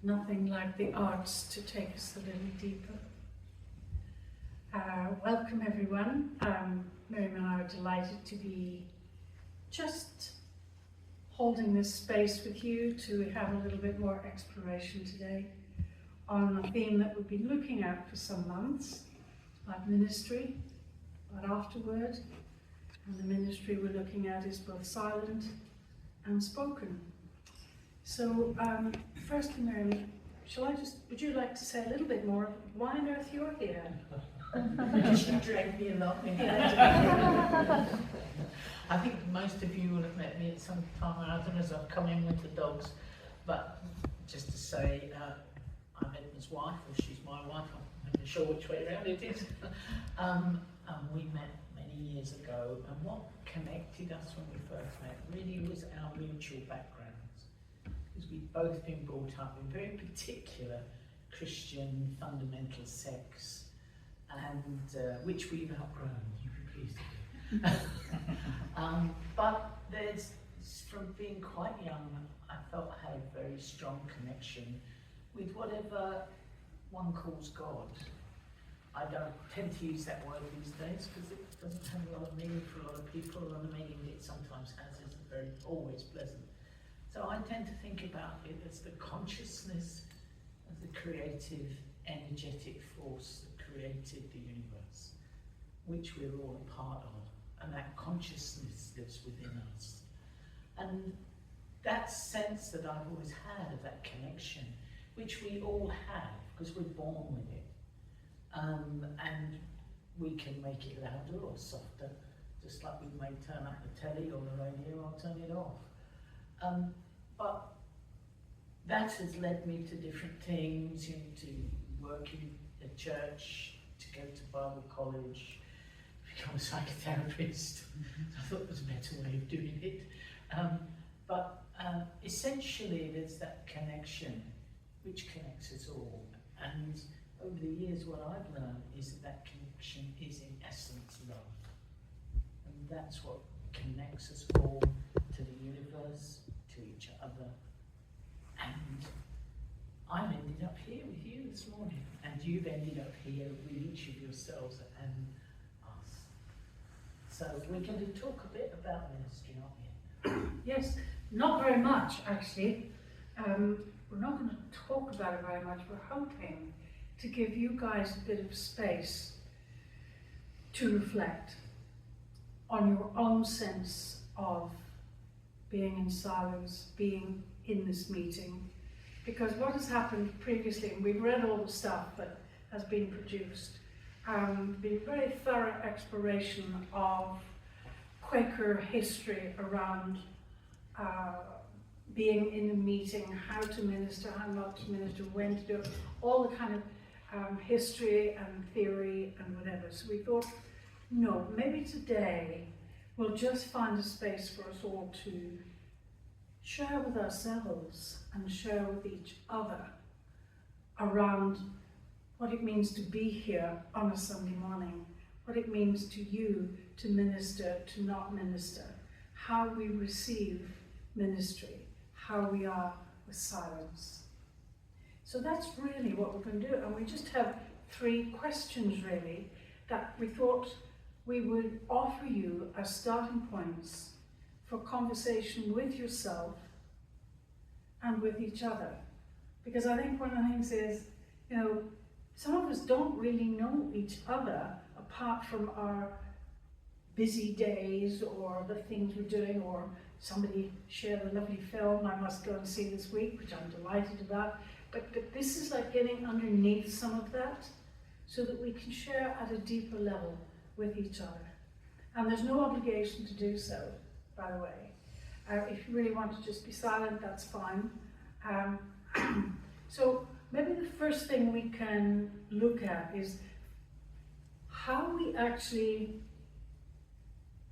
nothing like the arts to take us a little deeper. Welcome everyone. Miriam and I are delighted to be just holding this space with you to have a little bit more exploration today on a theme that we've been looking at for some months, about ministry, about afterword. And the ministry we're looking at is both silent and spoken. So, firstly, Miriam, would you like to say a little bit more? Why on earth you're here? She dragged me along. I think most of you will have met me at some time or other as I've come in with the dogs. But just to say, I'm Edna's wife, or she's my wife, I'm not sure which way around it is. And we met many years ago, and what connected us when we first met really was our mutual backgrounds. Because we'd both been brought up in very particular Christian fundamental sects, and which we've outgrown, you'd be pleased to hear. But from being quite young, I felt I had a very strong connection with whatever one calls God. I don't tend to use that word these days because it doesn't have a lot of meaning for a lot of people, and the meaning it sometimes has isn't always pleasant. So I tend to think about it as the consciousness of the creative, energetic force that created the universe, which we're all a part of, and that consciousness lives within us. And that sense that I've always had of that connection, which we all have, because we're born with it, and we can make it louder or softer, just like we may turn up the telly or the radio or turn it off. But that has led me to different things, to work in a church, to go to Bible college, become a psychotherapist. I thought it was a better way of doing it. But essentially there's that connection which connects us all. And over the years what I've learned is that connection is in essence love. And that's what connects us all to the universe, to each other. And I've ended up here with you this morning, and you've ended up here with each of yourselves and us. So we're going to talk a bit about ministry, aren't we? Yes, not very much actually. We're not going to talk about it very much. We're hoping to give you guys a bit of space to reflect on your own sense of being in silence, being in this meeting. Because what has happened previously, and we've read all the stuff that has been produced, been a very thorough exploration of Quaker history around being in a meeting, how to minister, how not to minister, when to do it, all the kind of history and theory and whatever. So we thought, no, maybe today we'll just find a space for us all to share with ourselves and share with each other around what it means to be here on a Sunday morning, what it means to you to minister, to not minister, how we receive ministry, how we are with silence. So that's really what we're going to do, and we just have 3 questions really that we thought we would offer you as starting points for conversation with yourself and with each other. Because I think one of the things is, some of us don't really know each other apart from our busy days or the things we're doing, or somebody shared a lovely film I must go and see this week, which I'm delighted about. But this is like getting underneath some of that so that we can share at a deeper level with each other. And there's no obligation to do so, by the way. If you really want to just be silent, that's fine. So maybe the first thing we can look at is how we actually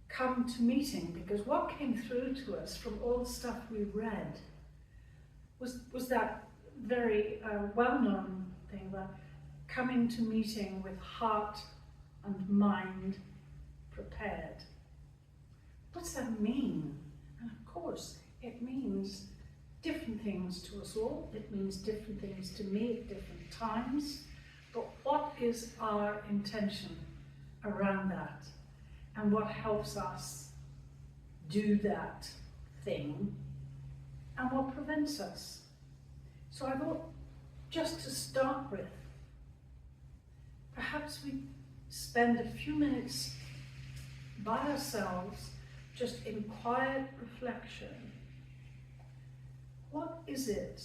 come to meeting, because what came through to us from all the stuff we read was that very well-known thing about coming to meeting with heart and mind prepared. What's that mean? And of course, it means different things to us all. It means different things to me at different times. But what is our intention around that? And what helps us do that thing? And what prevents us? So I thought, just to start with, perhaps we spend a few minutes by ourselves, just in quiet reflection. What is it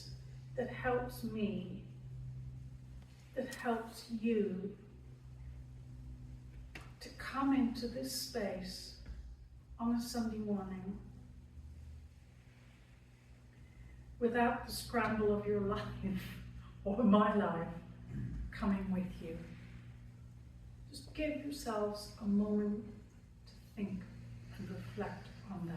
that helps me, that helps you to come into this space on a Sunday morning without the scramble of your life or my life coming with you? Just give yourselves a moment to think and reflect on that.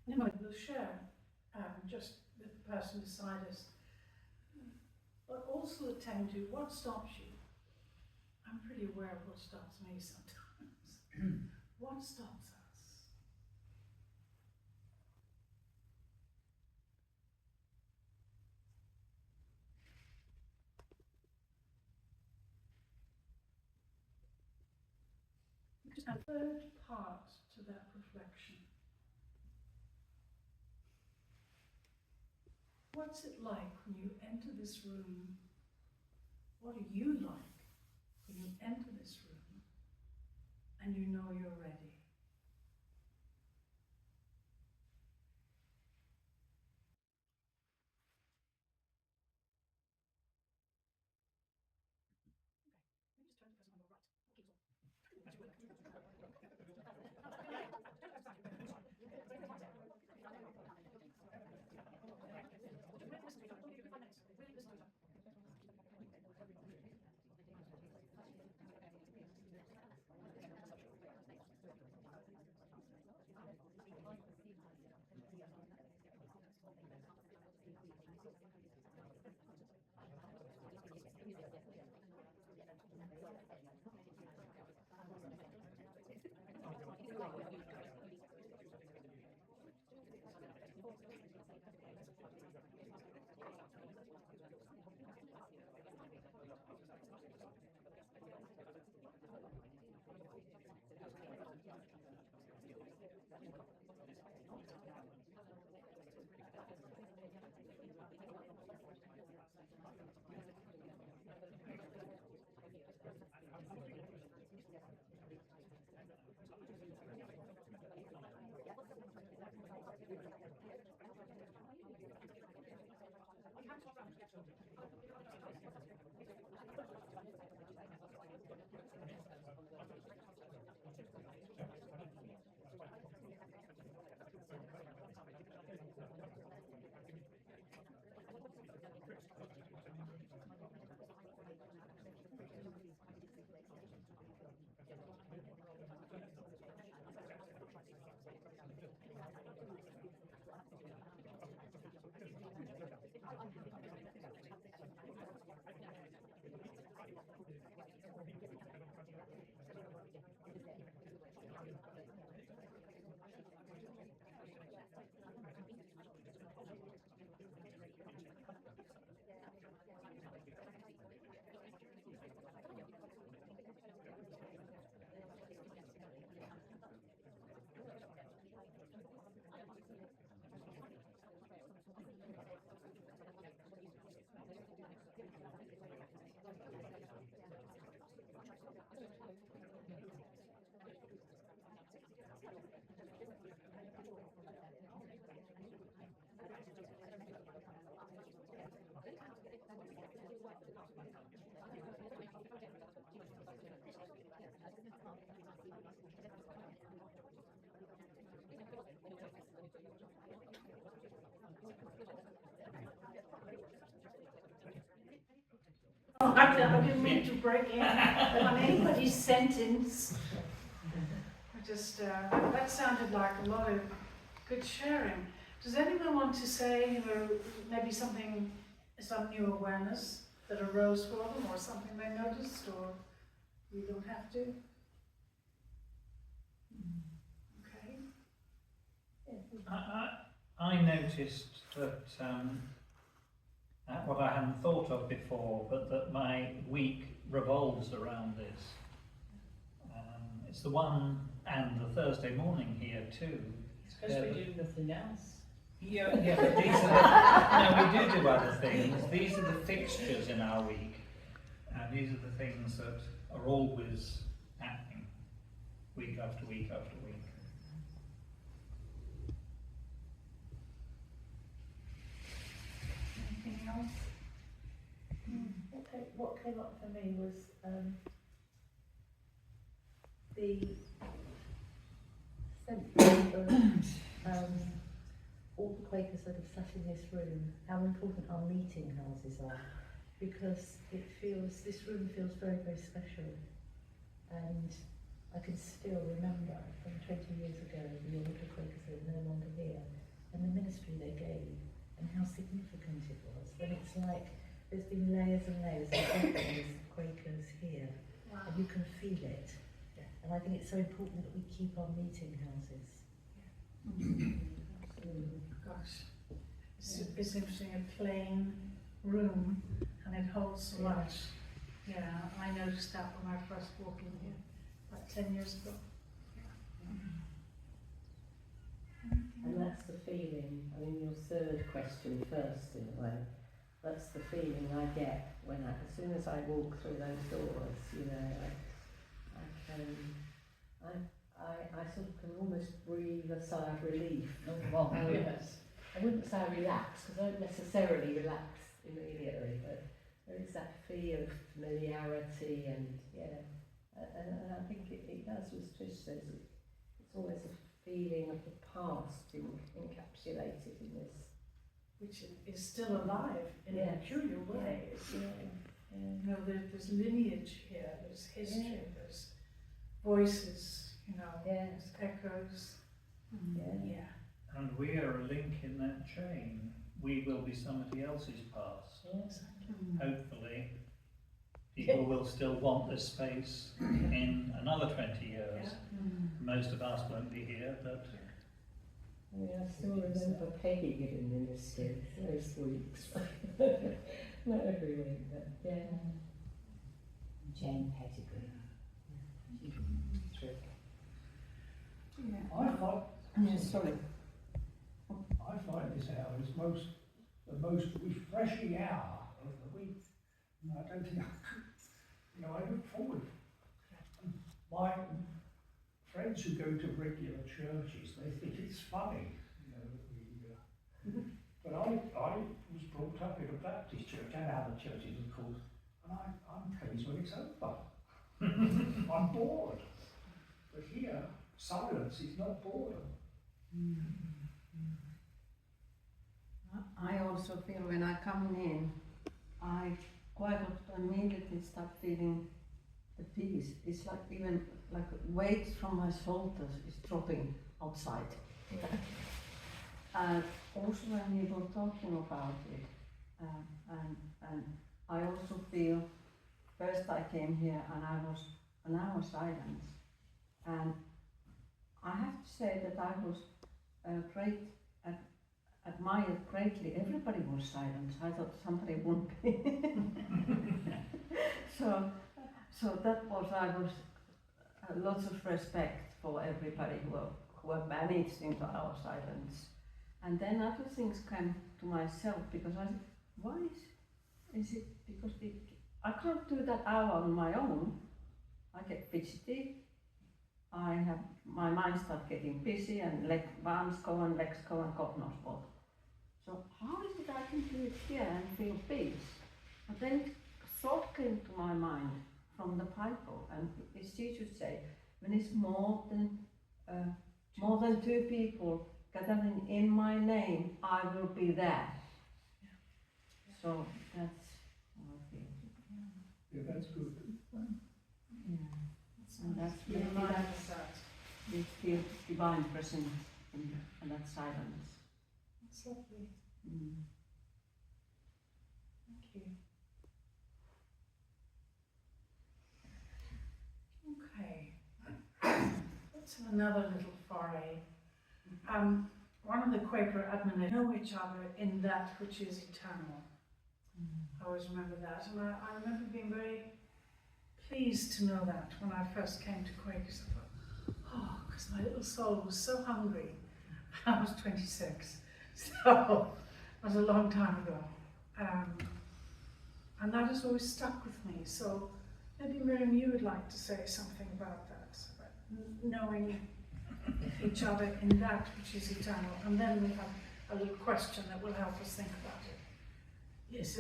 In a moment we'll share just with the person beside us, but also attend to what stops you. I'm pretty aware of what stops me sometimes. What stops us? Just a third part to that reflection. What's it like when you enter this room? What are you like when you enter this room and you know you're ready? I didn't mean to break in on anybody's sentence. just, that sounded like a lot of good sharing. Does anyone want to say, you know, maybe something, some new awareness that arose for them, or something they noticed, or you don't have to? Okay. I noticed that what I hadn't thought of before, but that my week revolves around this. It's the one and the Thursday morning here too. Because we do nothing else. Yeah, but these are no, we do other things. These are the fixtures in our week, and these are the things that are always happening, week after week after week. Anything else? Okay, what came up for me was the sense of all the Quakers that have sat in this room, how important our meeting houses are, because this room feels very, very special. And I can still remember from 20 years ago, the older Quakers that are no longer here, and the ministry they gave, and how significant it was. And it's like there's been layers and layers of Quakers here, and you can feel it. And I think it's so important that we keep our meeting houses. Gosh, it's interesting, a plain room, and it holds so much. Yeah, I noticed that when I first walked in here, about 10 years ago. And that's the feeling, I mean, your third question first in a way, that's the feeling I get when as soon as I walk through those doors, you know, I sort of can almost breathe a sigh of relief. Oh, yes. I wouldn't say I relax, because I don't necessarily relax immediately, but there is that feel of familiarity and, yeah, and I think it does, as Trish says, it's always a feeling of the past encapsulated in this. Which is still alive in a peculiar way. Yeah. You know, there's lineage here, there's history, there's voices, you know, there's echoes. Yeah. And we are a link in that chain. We will be somebody else's past. Hopefully, people will still want this space in another 20 years. Most of us won't be here, but I mean, I still remember Peggy giving ministry those weeks. Not every week, but yeah. Jane Pettigrew. True. I find, sorry. I find this hour is the most refreshing hour of the week. And I don't think, I look forward. My friends who go to regular churches, they think it's funny, but I was brought up in a Baptist church and other churches, of course, and I'm pleased when it's over. I'm bored. But here, silence is not boredom. I also feel when I come in, I quite often immediately start feeling the peace. It's like even like weight from my shoulders is dropping outside. And also when you were talking about it, and I also feel, first I came here and I was an hour silence, and I have to say that I was admired greatly. Everybody was silent. I thought somebody wouldn't be. So that was, I was lots of respect for everybody who have managed into our silence. And then other things came to myself, because I said, why is it because I can't do that hour on my own. I get fidgety. My mind starts getting busy, and arms go and legs go and God knows what. So how is it I can do it here and feel peace? But then thought came to my mind from the Bible, and as Jesus said, when it's more than two people gathering in my name, I will be there. So that's how I feel. Yeah, that's good. Yeah. And that's You maybe remind that's us that. we feel divine presence in that silence. That's lovely. Mm. Thank you. Okay. Let's have another little foray. One of the Quaker admonitions, know each other in that which is eternal. I always remember that, and I remember being very pleased to know that when I first came to Quakers. I thought, oh, because my little soul was so hungry. I was 26, so it was a long time ago. And that has always stuck with me. So maybe Miriam, you would like to say something about that, about knowing each other in that which is eternal. And then we have a little question that will help us think about it. Yes,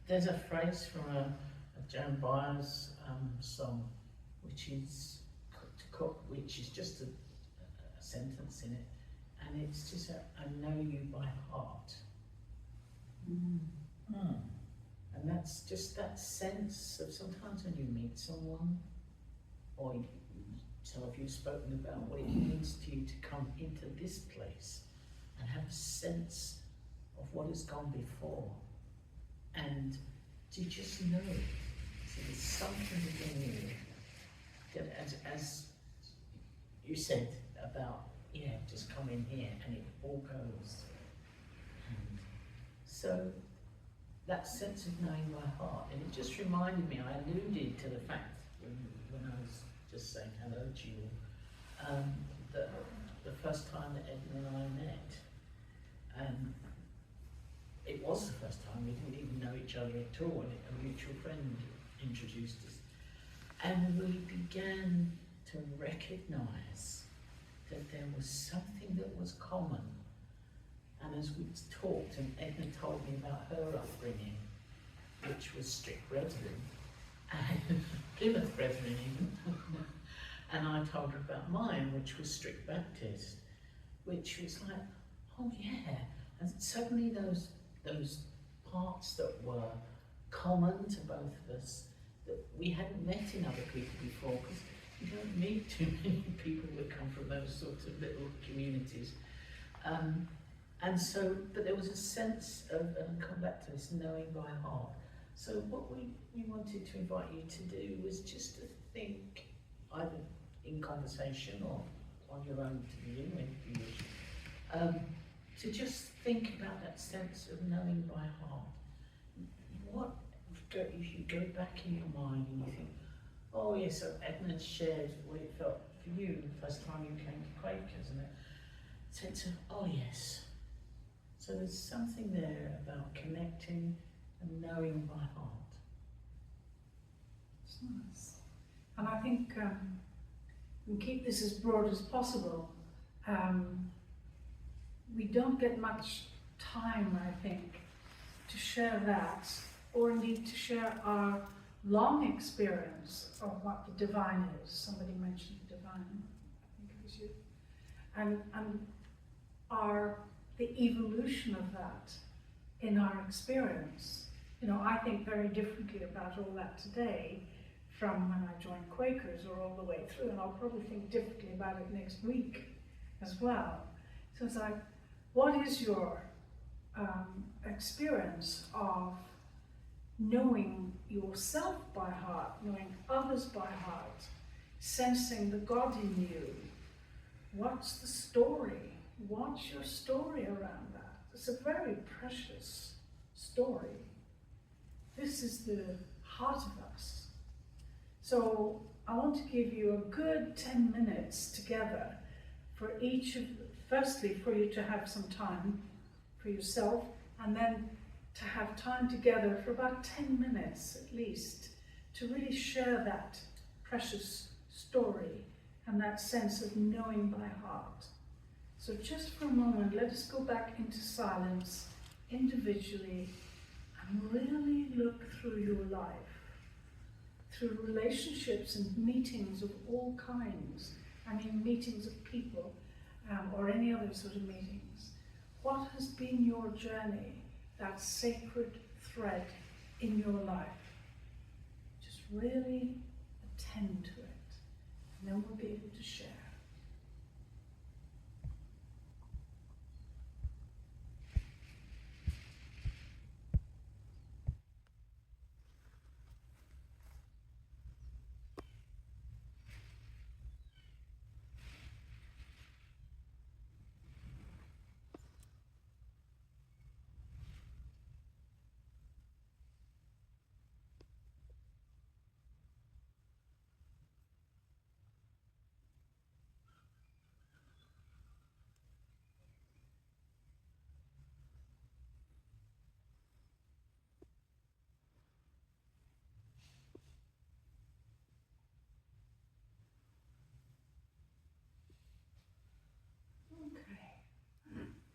there's a phrase from a Joan Baez song, which is which is just a sentence in it, and it's just I know you by heart. And that's just that sense of sometimes when you meet someone, or some of you have spoken about what it means to you to come into this place and have a sense of what has gone before, and to just know so there's something within you that as you said about, just come in here and it all goes. And so that sense of knowing by heart, and it just reminded me, I alluded to the fact when I was just saying hello to you, that the first time that Edna and I met, and it was the first time, we didn't even know each other at all, and a mutual friend introduced us. And we began to recognise that there was something that was common. And as we talked, and Edna told me about her upbringing, which was strict Brethren, and Plymouth Brethren even, and I told her about mine, which was strict Baptist, which was like, oh yeah, and suddenly those parts that were common to both of us, that we hadn't met in other people before, because you don't meet too many people that come from those sorts of little communities. And so, but there was a sense of, and I'll come back to this, knowing by heart. So what we wanted to invite you to do was just to think, either in conversation or on your own to begin with, if you wish, to just think about that sense of knowing by heart. What, if you go back in your mind and you think, oh yes, so Edna shared what it felt for you the first time you came to Quakers, and that sense of, oh yes. So there's something there about connecting and knowing by heart. It's nice. And I think we can keep this as broad as possible. We don't get much time, I think, to share that, or indeed to share our long experience of what the divine is. Somebody mentioned the divine, I think it was you. And the evolution of that in our experience. You know, I think very differently about all that today from when I joined Quakers or all the way through, and I'll probably think differently about it next week as well. So it's like, what is your experience of knowing yourself by heart, knowing others by heart, sensing the God in you? What's the story? What's your story around that? It's a very precious story. This is the heart of us. So I want to give you a good 10 minutes together for each of, firstly for you to have some time for yourself, and then to have time together for about 10 minutes at least to really share that precious story and that sense of knowing by heart. So just for a moment, let us go back into silence individually and really look through your life, through relationships and meetings of all kinds. I mean meetings of people or any other sort of meetings. What has been your journey, that sacred thread in your life? Just really attend to it. and then we'll be able to share.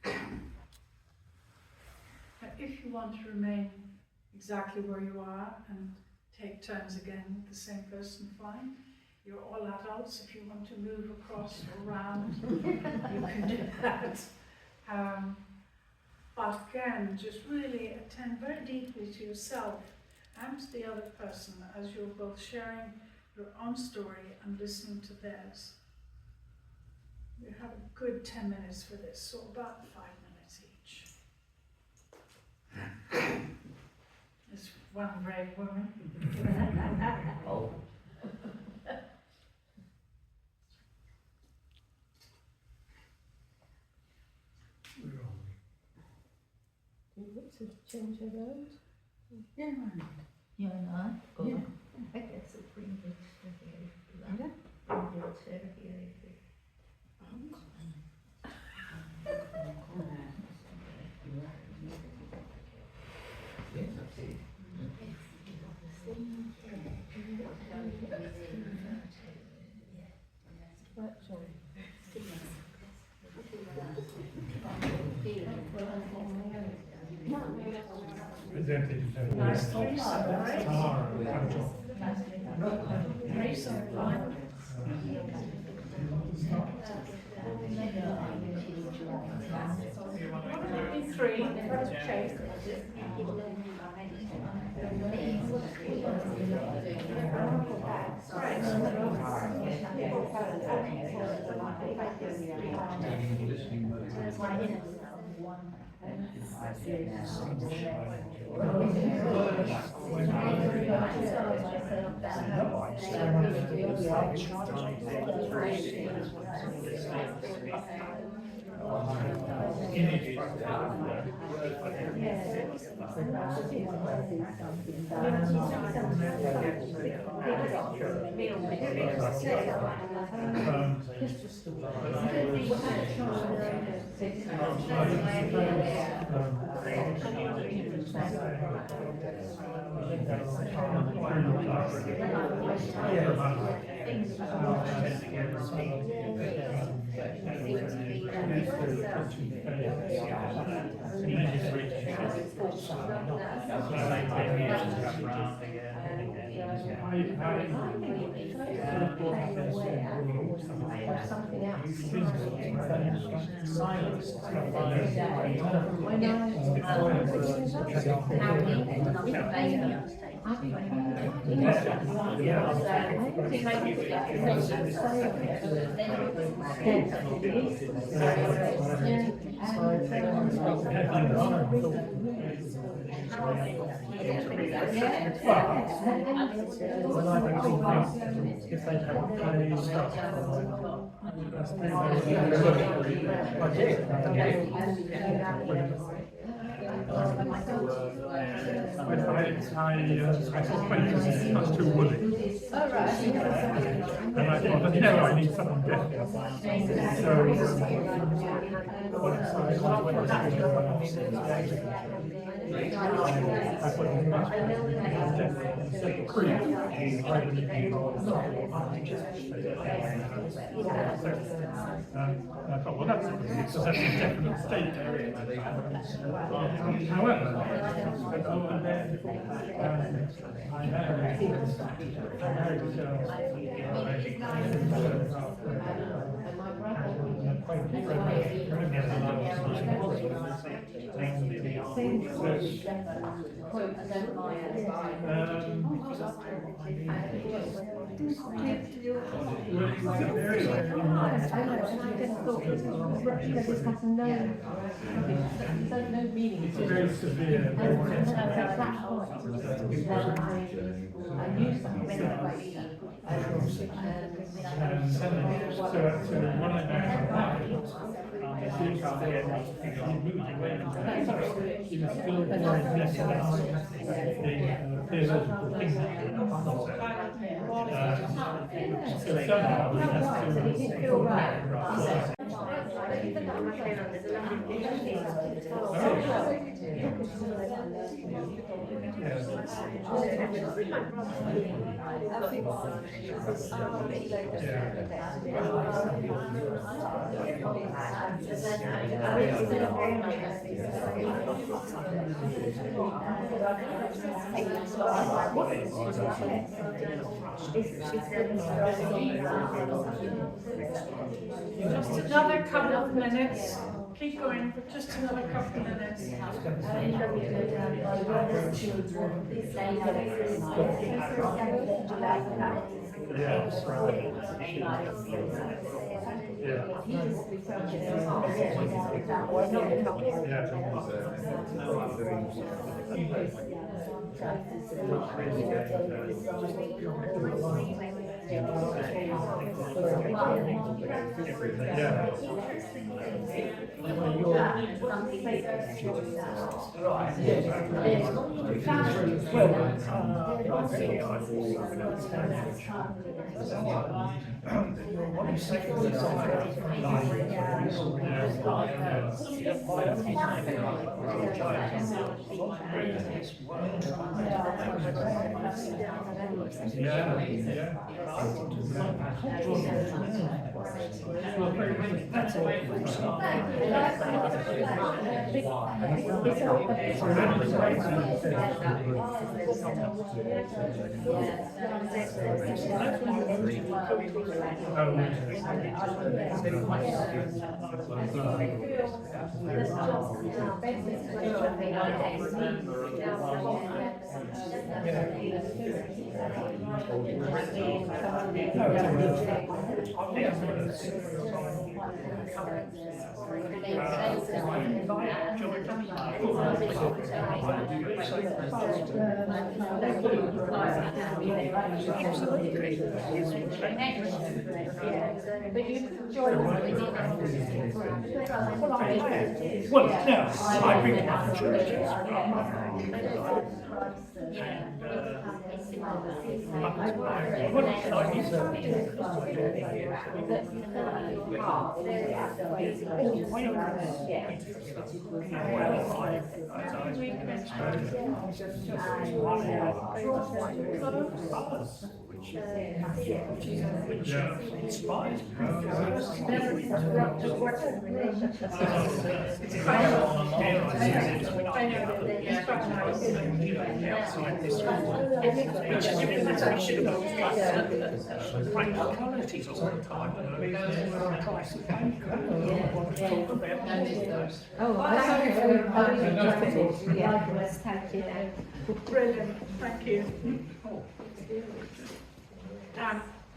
Okay. Now, if you want to remain exactly where you are and take turns again with the same person, fine. You're all adults. If you want to move across or around, you can do that. But again, just really attend very deeply to yourself and to the other person as you're both sharing your own story and listening to theirs. We have a good 10 minutes for this, so about 5 minutes each. There's one brave woman. Oh. Where are we? Do you want to change her around? Yeah, You and I? Or Yeah. I guess it's bring it here. Bring your chair here. Nice threesome, right? Tara and Angel. Threesome, fine. Three, okay. Something else. Silence. If they haven't paid stuff, I thought that's too woolly. And I thought, no, I need something different. I thought, well, that's because that's a definite state area. However, I had No meaning It's to a it. very severe. And at that point, I knew something went away. So when I he was still very mesmerised the theological things that so somehow we have to Just another couple of minutes. Keep going for just another couple of minutes. Well, no, I've been to churches. Which inspires practicalities all the time. Brilliant, thank you.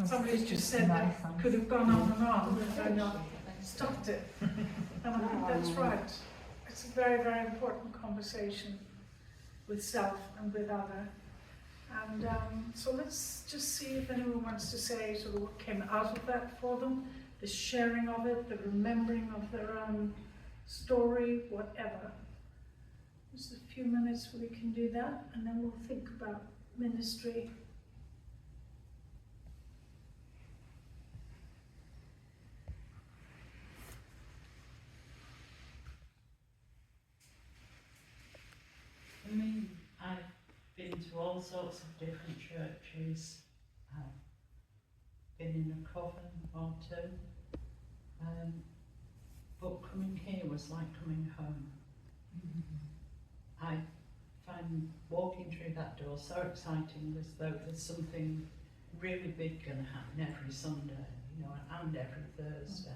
Somebody's just said that could have gone on and not stopped it. And I think that's right. It's a very, very important conversation with self and with other. And so let's just see if anyone wants to say sort of what came out of that for them, the sharing of it, the remembering of their own story, whatever. Just a few minutes where we can do that, and then we'll think about ministry. I mean, I've been to all sorts of different churches. I've been in a coven or two. But coming here was like coming home. I find walking through that door so exciting, as though there's something really big going to happen every Sunday, you know, and every Thursday.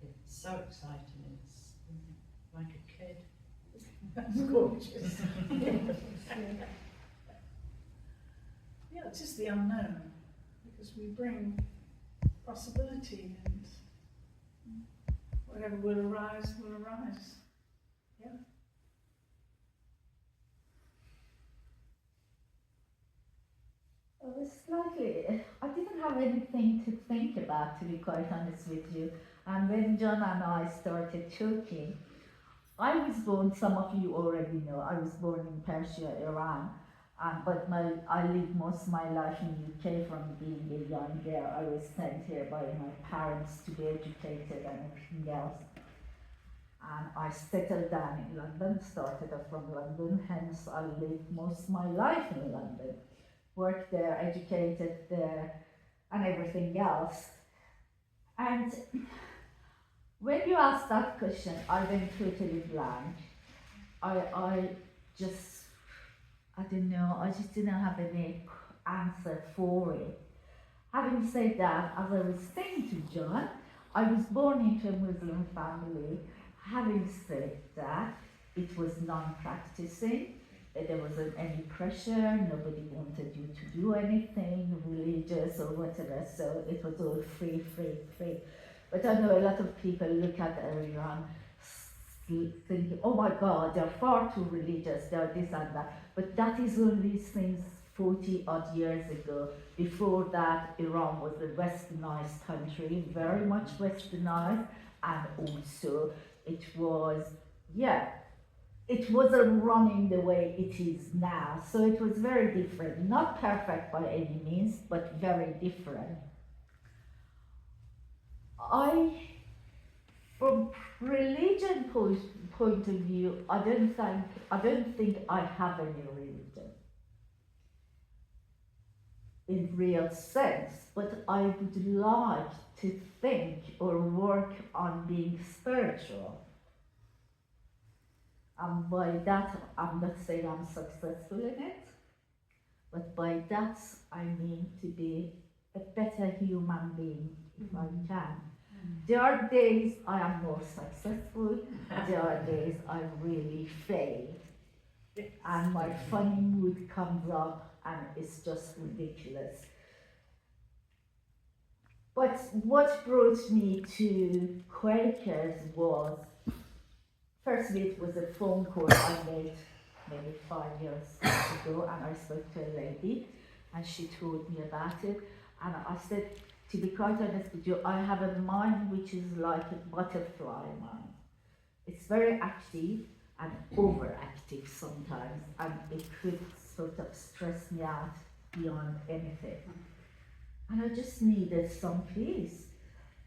It's so exciting, it's like a kid. That's gorgeous. Yeah, it's just the unknown, because we bring possibility, and whatever will arise, will arise. Yeah. Slightly. I didn't have anything to think about, to be quite honest with you. And when John and I started talking, I was born, some of you already know, I was born in Persia, Iran. But I lived most of my life in UK from being a young girl. I was sent here by my parents to be educated and everything else. And I settled down in London, started off from London, hence I lived most of my life in London. Worked there, educated there, and everything else. And when you asked that question, I went totally blank. I don't know, I just didn't have any answer for it. Having said that, as I was saying to John, I was born into a Muslim family. Having said that, it was non-practicing. There wasn't any pressure, nobody wanted you to do anything religious or whatever, so it was all free. But I know a lot of people look at Iran thinking, oh my God, they're far too religious, they're this and that. But that is only since 40 odd years ago. Before that, Iran was a westernized country, very much westernized, and also it was, it wasn't running the way it is now. So it was very different. Not perfect by any means, but very different. From religion point of view, I don't think I have any religion in real sense, but I would like to think or work on being spiritual. And by that, I'm not saying I'm successful in it, but by that I mean to be a better human being if I can. There are days I am more successful, there are days I really fail. And my funny mood comes up and it's just ridiculous. But what brought me to Quakers was, firstly, it was a phone call I made maybe 5 years ago, and I spoke to a lady, and she told me about it, and I said, to be quite honest with you, I have a mind which is like a butterfly mind. It's very active and overactive sometimes, and it could sort of stress me out beyond anything. And I just needed some peace.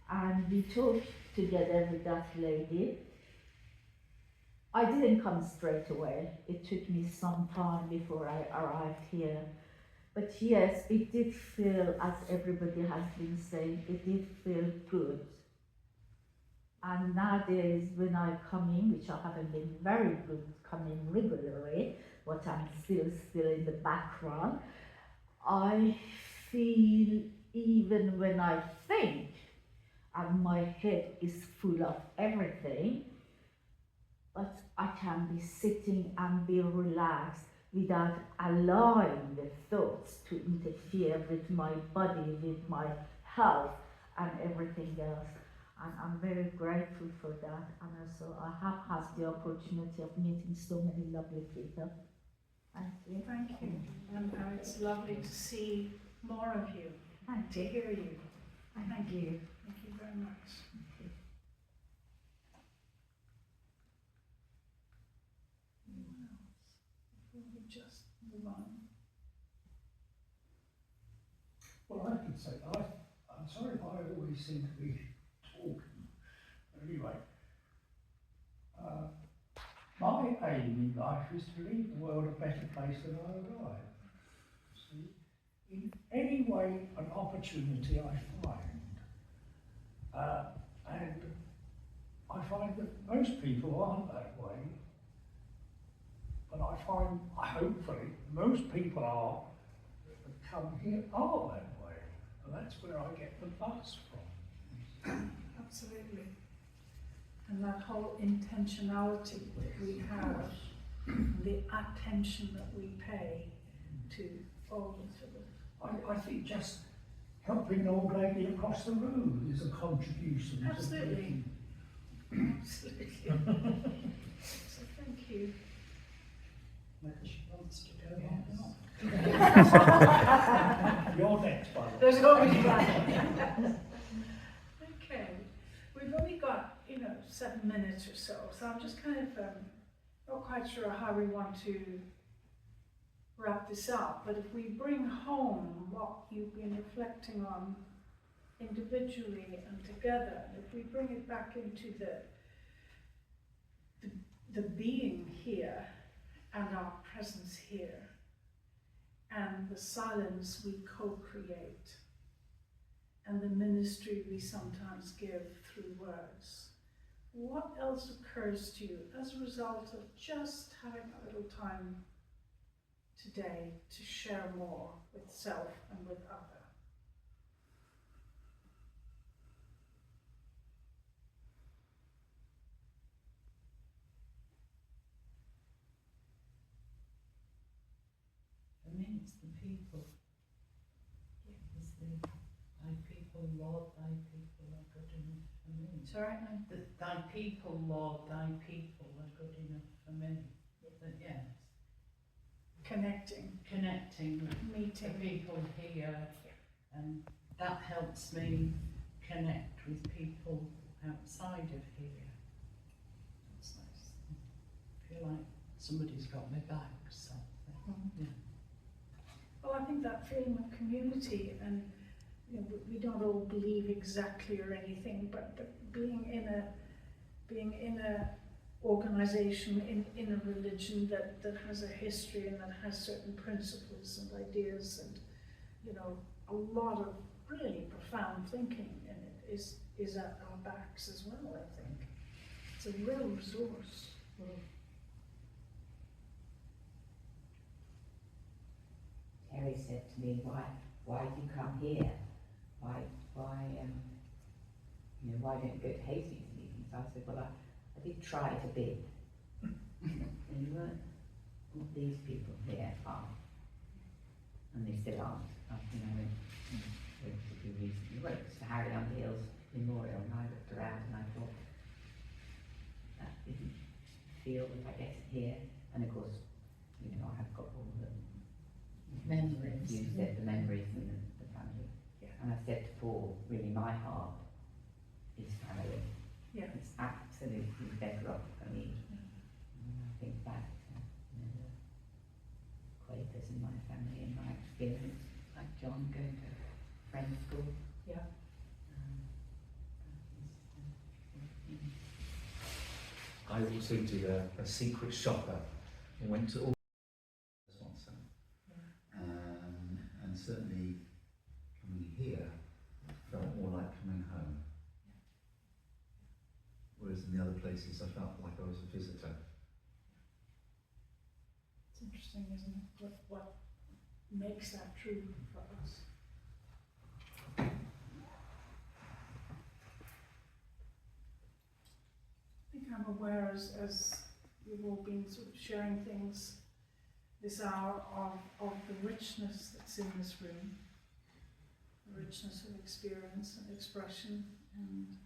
And we talked together with that lady. I didn't come straight away. It took me some time before I arrived here. But yes, it did feel, as everybody has been saying, it did feel good. And nowadays, when I come in, which I haven't been very good coming regularly, but I'm still in the background, I feel, even when I think, and my head is full of everything, but I can be sitting and be relaxed without allowing the thoughts to interfere with my body, with my health, and everything else. And I'm very grateful for that. And also, I have had the opportunity of meeting so many lovely people. Thank you. Thank you. And it's lovely to see more of you and to hear you. Thank you. Thank you very much. Before we just move on. Well, I could say, I'm sorry if I always seem to be talking. Anyway, my aim in life is to leave the world a better place than I arrived. See, in any way, an opportunity I find, and I find that most people aren't that way. But I find, hopefully, most people that come here are that way. And that's where I get the buzz from. Absolutely. And that whole intentionality that we have the attention that we pay to all the sort of. I think just helping an old lady across the road is a contribution. to Absolutely. making- Absolutely. So thank you. Whether she wants to go Yes. or not. You're next, by the way. There's always one. Okay, we've only got, 7 minutes or so, so I'm just kind of not quite sure how we want to wrap this up, but if we bring home what you've been reflecting on individually and together, if we bring it back into the being here and our presence here, and the silence we co-create, and the ministry we sometimes give through words. What else occurs to you as a result of just having a little time today to share more with self and with other? For me, it's the people. It's the thy people, Lord, thy people are good enough for me. Sorry? Thy people, Lord, thy people are good enough for me. But yes, Connecting, connecting with the meeting. people here, and that helps me connect with people outside of here. That's nice. I feel like somebody's got my back, so yeah. Well, I think that feeling of community, and we don't all believe exactly or anything, but being in a organization, in a religion that has a history and that has certain principles and ideas, and a lot of really profound thinking in it is at our backs as well. I think it's a real resource. Terry said to me, why do you come here? Why don't you go to Hastings meetings? I said, well, I did try to be. And you weren't, all these people here are. And they still aren't. I went recently, went to Harry Underhill's memorial, and I looked around and I thought, that didn't feel like I get it here. And of course, I have got all the Memories. You said the memories and the family. Yeah. And I said to Paul, really my heart is family. Yeah. It's absolutely bedrock for me. And I think back to the Quakers in my family and my experience, like John going to friend school. Yeah. I also did a secret shopper and went to all sponsor. And certainly coming here felt more like coming home. Whereas in the other places I felt like I was a visitor. It's interesting, isn't it? What makes that true for us? I think I'm aware as we've all been sort of sharing things this hour of the richness that's in this room, the richness of experience and expression, and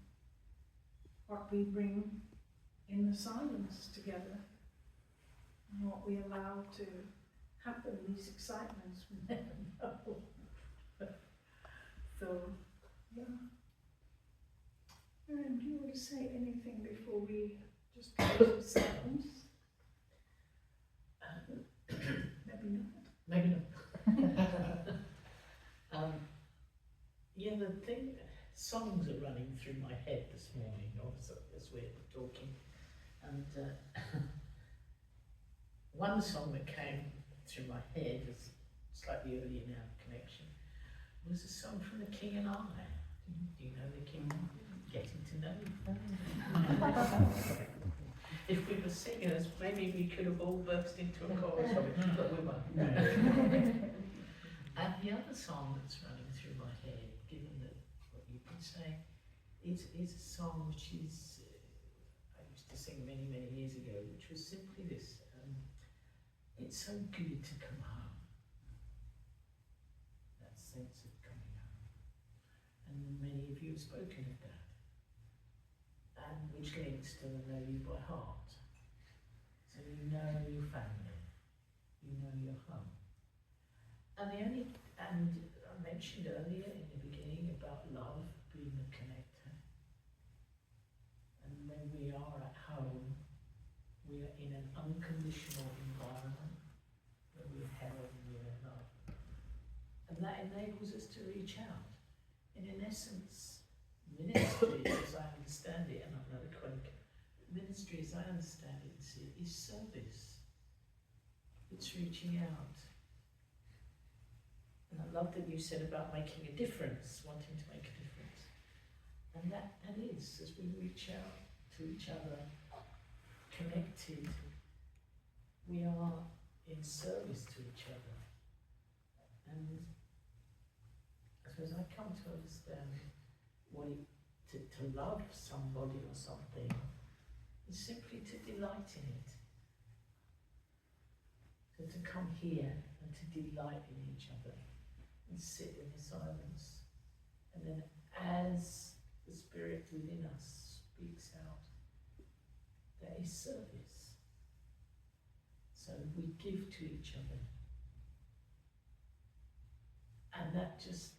what we bring in the silence together, and what we allow to happen, these excitements we never know. So, yeah. Miriam, do you want to say anything before we just close with silence? Maybe not. Maybe not. Yeah, the thing, songs are running through my head this morning, as we're talking, and one song that came through my head was slightly early in our connection, was a song from The King and I. Do you know The King? Getting to know you. If we were singers, maybe we could have all burst into a chorus of it, but we won't. And the other song that's running through my head, given that what you've been saying, is a song which is I used to sing many, many years ago, which was simply this: It's so good to come home. That sense of coming home. And many of you have spoken of that. And which links to the know you by heart. So you know your family, you know your home. And I mentioned earlier in the beginning about love being a connector. And when we are at home, we are in an unconditional environment where we're held and we're loved. And that enables us to reach out. And in essence, ministry, as I understand it, and I'm not a Quaker, ministry as I understand it and see it, is service. It's reaching out. And I love that you said about making a difference, wanting to make a difference. And that is, as we reach out to each other, connected, we are in service to each other. And I suppose I come to understand what it, to love somebody or something is simply to delight in it. So to come here and to delight in each other and sit in the silence. And then as the Spirit within us speaks out, that is service. So we give to each other. And that just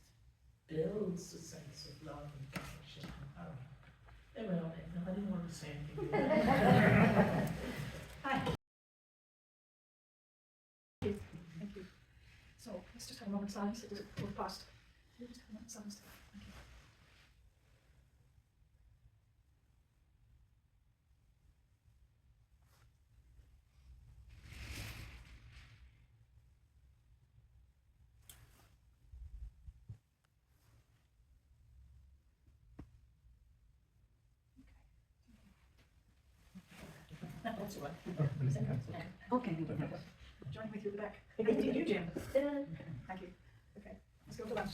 builds a sense of love and connection and home. There we are then. I didn't want to say anything. Hi. Thank you. So let's just have a moment of silence. It is 4:15. Let's just have a moment of silence. Thank you. That's all right. Okay, you can have it. Join me through the back. Indeed, you, Jim. Thank you. Okay, let's go to lunch.